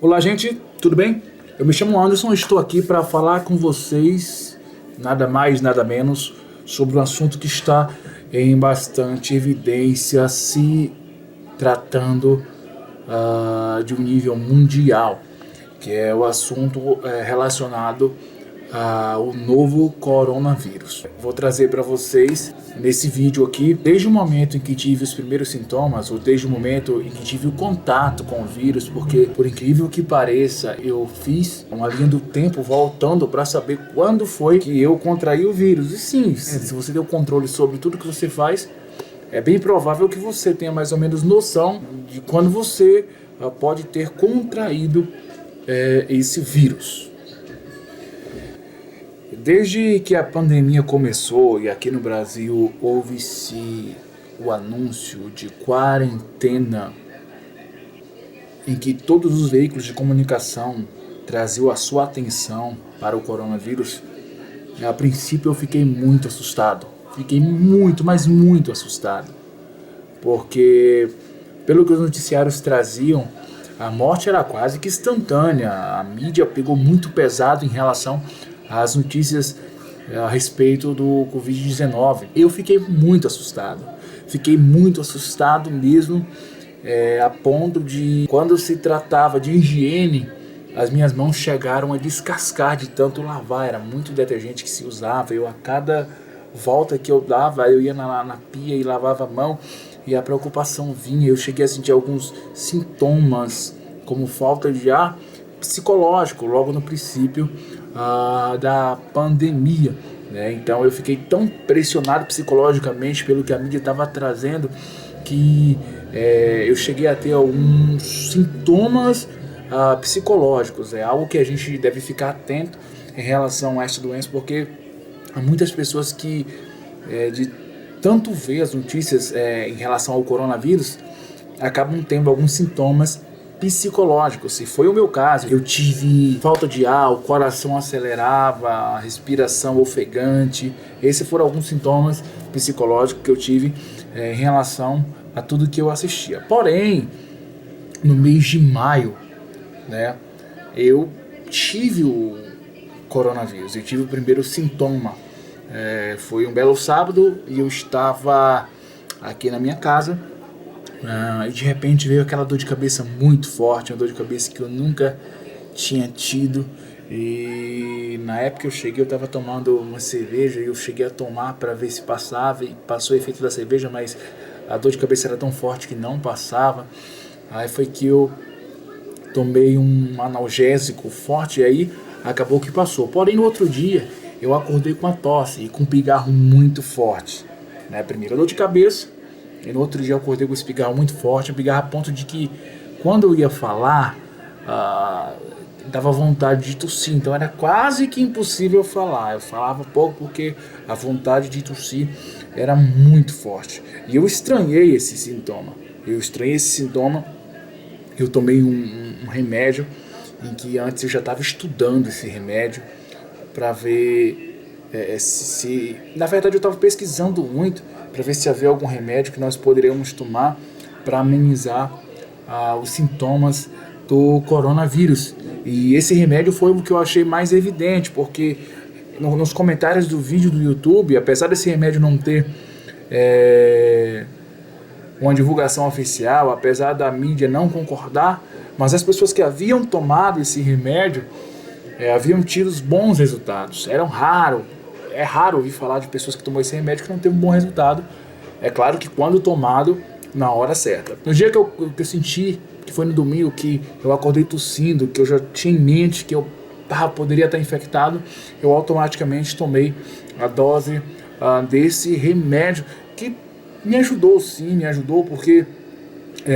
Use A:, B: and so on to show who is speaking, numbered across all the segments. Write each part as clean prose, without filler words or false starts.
A: Olá, gente, tudo bem? Eu me chamo Anderson, estou aqui para falar com vocês, nada mais, nada menos, sobre um assunto que está em bastante evidência, se tratando de um nível mundial, que é o assunto relacionado ao novo coronavírus. Vou trazer para vocês nesse vídeo aqui, desde o momento em que tive os primeiros sintomas, ou desde o momento em que tive o contato com o vírus, porque por incrível que pareça, eu fiz uma linha do tempo voltando para saber quando foi que eu contraí o vírus. E sim, se você tem o controle sobre tudo que você faz, é bem provável que você tenha mais ou menos noção de quando você pode ter contraído esse vírus. Desde que a pandemia começou e aqui no Brasil houve-se o anúncio de quarentena, em que todos os veículos de comunicação traziam a sua atenção para o coronavírus, a princípio eu fiquei muito assustado. Fiquei muito, mas muito assustado. Porque, pelo que os noticiários traziam, a morte era quase que instantânea. A mídia pegou muito pesado em relação às notícias a respeito do Covid-19. Eu fiquei muito assustado mesmo, a ponto de, quando se tratava de higiene, as minhas mãos chegaram a descascar de tanto lavar. Era muito detergente que se usava. Eu, a cada volta que eu dava, eu ia na pia e lavava a mão, e a preocupação vinha. Eu cheguei a sentir alguns sintomas, como falta de ar psicológico, logo no princípio da pandemia, né? Então eu fiquei tão pressionado psicologicamente pelo que a mídia estava trazendo, que eu cheguei a ter alguns sintomas psicológicos. É algo que a gente deve ficar atento em relação a essa doença, porque há muitas pessoas que, de tanto ver as notícias em relação ao coronavírus, acabam tendo alguns sintomas psicológicos. Se foi o meu caso, eu tive falta de ar, o coração acelerava, a respiração ofegante. Esses foram alguns sintomas psicológicos que eu tive em relação a tudo que eu assistia. Porém, no mês de maio, né, eu tive o coronavírus, eu tive o primeiro sintoma. Foi um belo sábado e eu estava aqui na minha casa, e de repente veio aquela dor de cabeça muito forte, uma dor de cabeça que eu nunca tinha tido. E na época eu cheguei, eu estava tomando uma cerveja e eu cheguei a tomar para ver se passava, e passou o efeito da cerveja, mas a dor de cabeça era tão forte que não passava. Aí foi que eu tomei um analgésico forte e aí acabou que passou. Porém, no outro dia eu acordei com a tosse e com um pigarro muito forte, né? Primeiro a dor de cabeça, e no outro dia eu acordei com esse pigarro muito forte, um pigarro a ponto de que, quando eu ia falar, dava vontade de tossir. Então era quase que impossível falar. Eu falava pouco porque a vontade de tossir era muito forte. E eu estranhei esse sintoma. Eu tomei um remédio, em que antes eu já estava estudando esse remédio para ver se... Na verdade eu estava pesquisando muito para ver se havia algum remédio que nós poderíamos tomar para amenizar os sintomas do coronavírus. E esse remédio foi o que eu achei mais evidente, porque nos comentários do vídeo do YouTube, apesar desse remédio não ter uma divulgação oficial, apesar da mídia não concordar, mas as pessoas que haviam tomado esse remédio haviam tido bons resultados. É raro ouvir falar de pessoas que tomou esse remédio que não teve um bom resultado. É claro que quando tomado na hora certa. No dia que eu senti, que foi no domingo, que eu acordei tossindo, que eu já tinha em mente que eu poderia estar infectado, eu automaticamente tomei a dose desse remédio, que me ajudou porque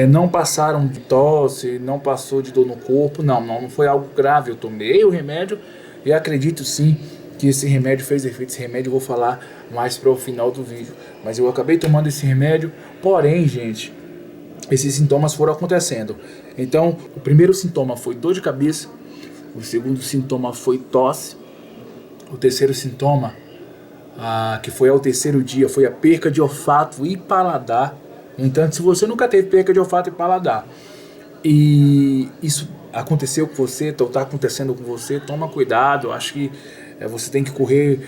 A: não passaram de tosse, não passou de dor no corpo, não foi algo grave. Eu tomei o remédio e acredito sim que esse remédio fez efeito. Esse remédio eu vou falar mais para o final do vídeo, mas eu acabei tomando esse remédio. Porém, gente, esses sintomas foram acontecendo. Então, o primeiro sintoma foi dor de cabeça, o segundo sintoma foi tosse, o terceiro sintoma, que foi ao terceiro dia, foi a perca de olfato e paladar. No entanto, se você nunca teve perca de olfato e paladar, e isso aconteceu com você, ou está acontecendo com você, toma cuidado. Acho que você tem que correr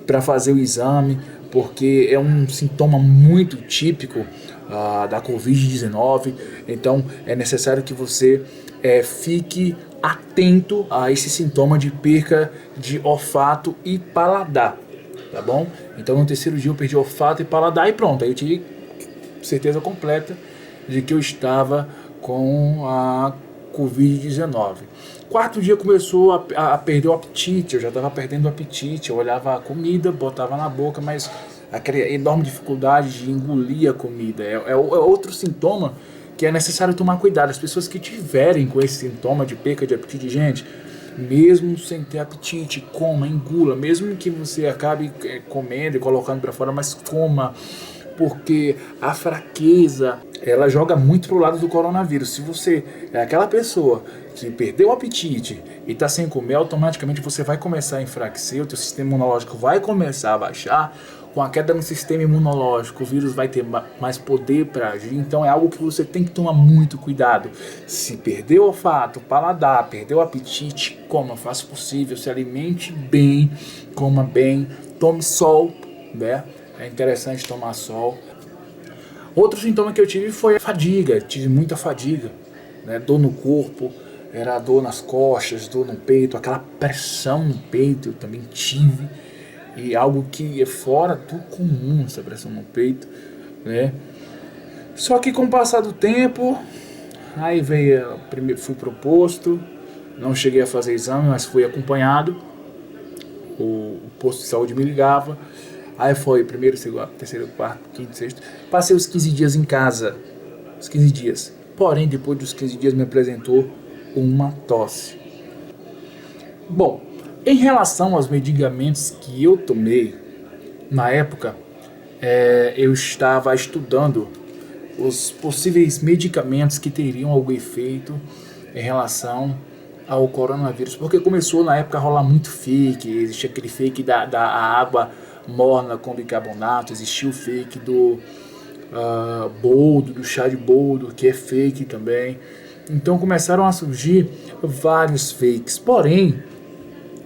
A: para fazer o exame, porque é um sintoma muito típico da Covid-19. Então é necessário que você fique atento a esse sintoma de perca de olfato e paladar, tá bom? Então no terceiro dia eu perdi olfato e paladar e pronto, aí eu tive certeza completa de que eu estava com a Covid-19. Quarto dia começou a perder o apetite, eu já estava perdendo o apetite, eu olhava a comida, botava na boca, mas aquela enorme dificuldade de engolir a comida. É outro sintoma que é necessário tomar cuidado. As pessoas que tiverem com esse sintoma de perca de apetite, gente, mesmo sem ter apetite, coma, engula, mesmo que você acabe comendo e colocando para fora, mas coma, porque a fraqueza, ela joga muito pro lado do coronavírus. Se você é aquela pessoa que perdeu o apetite e está sem comer, automaticamente você vai começar a enfraquecer, o teu sistema imunológico vai começar a baixar. Com a queda no sistema imunológico, o vírus vai ter mais poder para agir, então é algo que você tem que tomar muito cuidado. Se perdeu o olfato, paladar, perdeu o apetite, coma, faça o possível, se alimente bem, coma bem, tome sol, né? É interessante tomar sol. Outro sintoma que eu tive foi a fadiga, tive muita fadiga, né? Dor no corpo, era dor nas costas, dor no peito, aquela pressão no peito eu também tive. E algo que é fora do comum, essa pressão no peito, né? Só que com o passar do tempo, aí veio, primeiro fui proposto, não cheguei a fazer exame, mas fui acompanhado, o posto de saúde me ligava, aí foi primeiro, segundo, terceiro, quarto, quinto, sexto, passei os 15 dias em casa, os 15 dias, porém depois dos 15 dias me apresentou uma tosse. Bom, em relação aos medicamentos que eu tomei, na época, eu estava estudando os possíveis medicamentos que teriam algum efeito em relação ao coronavírus, porque começou na época a rolar muito fake, existia aquele fake da água morna com bicarbonato, existia o fake do boldo, do chá de boldo, que é fake também. Então começaram a surgir vários fakes, porém,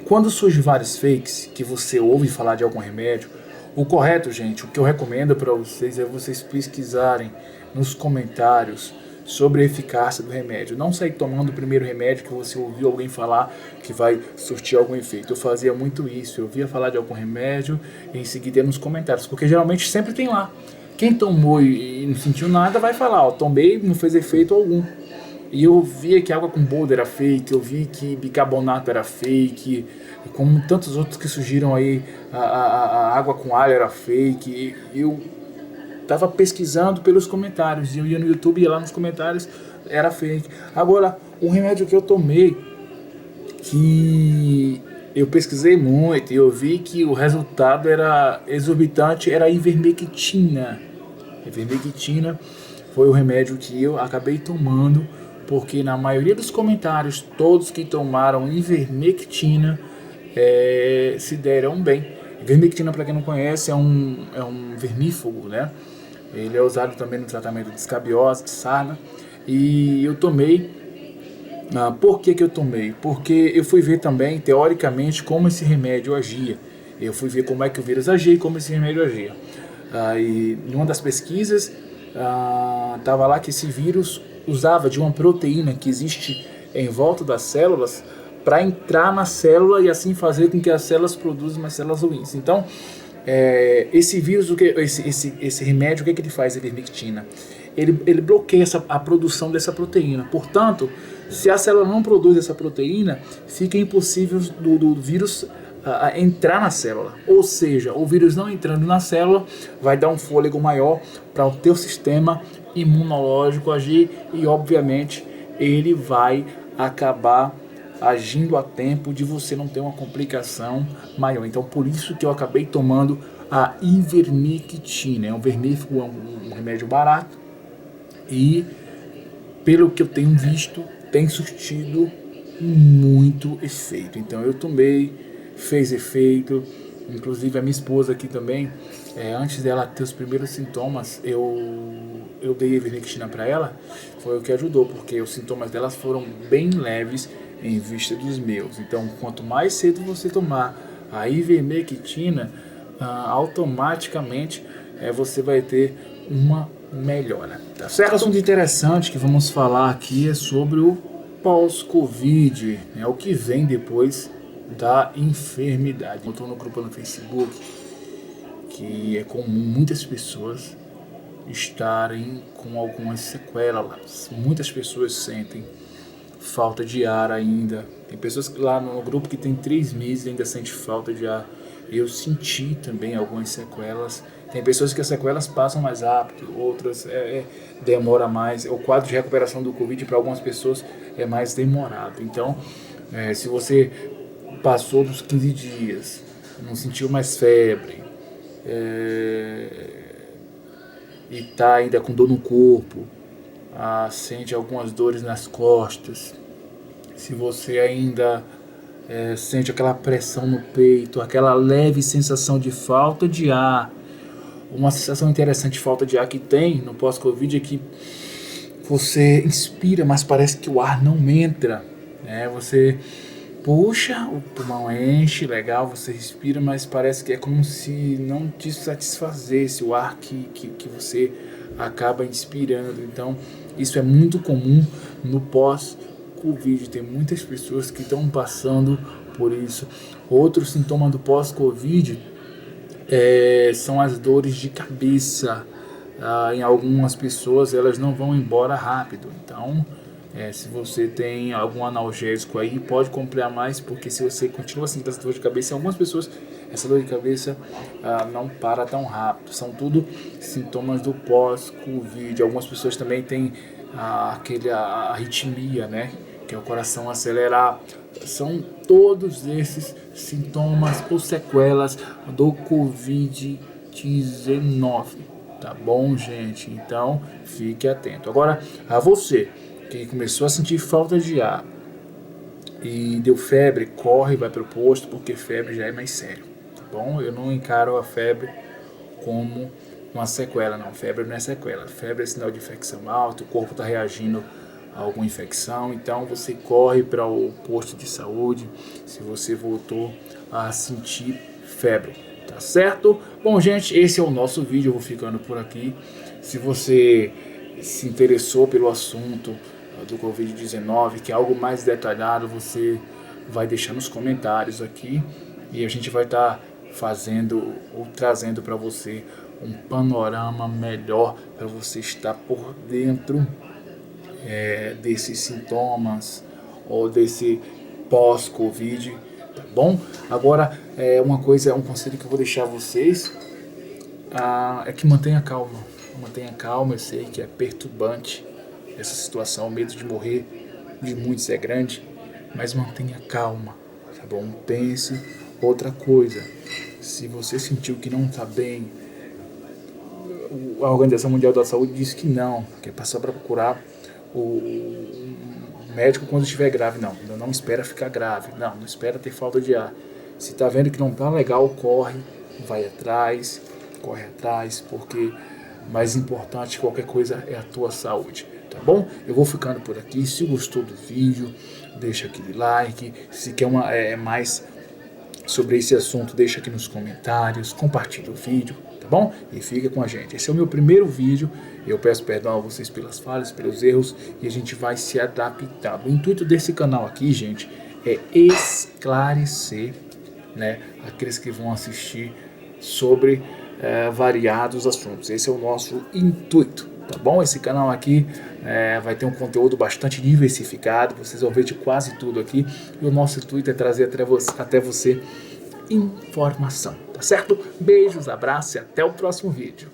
A: quando surgem vários fakes, que você ouve falar de algum remédio, o correto, gente, o que eu recomendo para vocês é vocês pesquisarem nos comentários sobre a eficácia do remédio. Não sair tomando o primeiro remédio que você ouviu alguém falar que vai surtir algum efeito. Eu fazia muito isso, eu ouvia falar de algum remédio e em seguida ia nos comentários, porque geralmente sempre tem lá. Quem tomou e não sentiu nada vai falar, ó, tomei e não fez efeito algum. E eu via que água com boldo era fake, eu vi que bicarbonato era fake, como tantos outros que surgiram aí, a água com alho era fake. E eu estava pesquisando pelos comentários, eu ia no YouTube e ia lá nos comentários, era fake. Agora, um remédio que eu tomei, que eu pesquisei muito e eu vi que o resultado era exorbitante, era a ivermectina. Ivermectina foi o remédio que eu acabei tomando, porque na maioria dos comentários, todos que tomaram ivermectina se deram bem. Ivermectina, para quem não conhece, é um vermífugo, né? Ele é usado também no tratamento de escabiose, de sarna. E eu tomei. Por que eu tomei? Porque eu fui ver também, teoricamente, como esse remédio agia. Eu fui ver como é que o vírus agia e como esse remédio agia. E em uma das pesquisas, estava lá que esse vírus usava de uma proteína que existe em volta das células para entrar na célula e assim fazer com que as células produzam mais células ruins. Então, esse vírus, esse remédio, o que ele faz, a ivermectina? Ele bloqueia a produção dessa proteína. Portanto, se a célula não produz essa proteína, fica impossível do vírus entrar na célula. Ou seja, o vírus não entrando na célula vai dar um fôlego maior para o teu sistema imunológico agir e, obviamente, ele vai acabar agindo a tempo de você não ter uma complicação maior. Então, por isso que eu acabei tomando a ivermectina. É um vermífugo, um remédio barato e, pelo que eu tenho visto, tem surtido muito efeito. Então, eu tomei, fez efeito. Inclusive, a minha esposa aqui também, antes dela ter os primeiros sintomas, eu eu dei ivermectina para ela, foi o que ajudou, porque os sintomas delas foram bem leves em vista dos meus. Então, quanto mais cedo você tomar a ivermectina, automaticamente você vai ter uma melhora, tá certo? Um assunto interessante que vamos falar aqui é sobre o pós-Covid, o que vem depois da enfermidade. Eu estou no grupo no Facebook, que é comum muitas pessoas estarem com algumas sequelas. Muitas pessoas sentem falta de ar ainda. Tem pessoas lá no grupo que tem 3 meses e ainda sente falta de ar. Eu senti também algumas sequelas. Tem pessoas que as sequelas passam mais rápido, outras demora mais. O quadro de recuperação do Covid para algumas pessoas é mais demorado. Então, se você passou dos 15 dias, não sentiu mais febre, e tá ainda com dor no corpo, sente algumas dores nas costas, se você ainda sente aquela pressão no peito, aquela leve sensação de falta de ar, uma sensação interessante de falta de ar que tem no pós-Covid é que você inspira, mas parece que o ar não entra, você puxa, o pulmão enche, legal, você respira, mas parece que é como se não te satisfazesse o ar que você acaba inspirando. Então, isso é muito comum no pós-Covid. Tem muitas pessoas que estão passando por isso. Outro sintoma do pós-Covid são as dores de cabeça. Em algumas pessoas, elas não vão embora rápido. Então, se você tem algum analgésico aí, pode comprar mais, porque se você continua sentindo essa dor de cabeça, em algumas pessoas essa dor de cabeça não para tão rápido. São tudo sintomas do pós-Covid. Algumas pessoas também têm a arritmia, que é o coração acelerar. São todos esses sintomas ou sequelas do Covid-19. Tá bom, gente? Então, fique atento. Agora, a você que começou a sentir falta de ar e deu febre, corre, vai para o posto, porque febre já é mais sério, tá bom? Eu não encaro a febre como uma sequela, não. Febre não é sequela. Febre é sinal de infecção alta, o corpo está reagindo a alguma infecção, então você corre para o posto de saúde se você voltou a sentir febre, tá certo? Bom, gente, esse é o nosso vídeo, eu vou ficando por aqui. Se você se interessou pelo assunto do Covid-19, que é algo mais detalhado, você vai deixar nos comentários aqui e a gente vai estar fazendo ou trazendo para você um panorama melhor para você estar por dentro desses sintomas ou desse pós-Covid, tá bom? Agora, um conselho que eu vou deixar a vocês é que mantenha calma. Mantenha calma, eu sei que é perturbante essa situação, o medo de morrer de muitos é grande, mas mantenha calma, tá bom? Pense outra coisa, se você sentiu que não está bem, a Organização Mundial da Saúde diz que não, que é passar para procurar o médico quando estiver grave. Não espera ficar grave, não espera ter falta de ar. Se está vendo que não está legal, corre atrás, porque mais importante que qualquer coisa é a tua saúde, tá bom? Eu vou ficando por aqui. Se gostou do vídeo, deixa aquele like. Se quer mais sobre esse assunto, deixa aqui nos comentários, compartilha o vídeo, tá bom? E fica com a gente. Esse é o meu primeiro vídeo. Eu peço perdão a vocês pelas falhas, pelos erros, e a gente vai se adaptar. O intuito desse canal aqui, gente, é esclarecer, aqueles que vão assistir sobre variados assuntos. Esse é o nosso intuito, tá bom? Esse canal aqui vai ter um conteúdo bastante diversificado, vocês vão ver de quase tudo aqui, e o nosso intuito é trazer até você informação, tá certo? Beijos, abraços e até o próximo vídeo.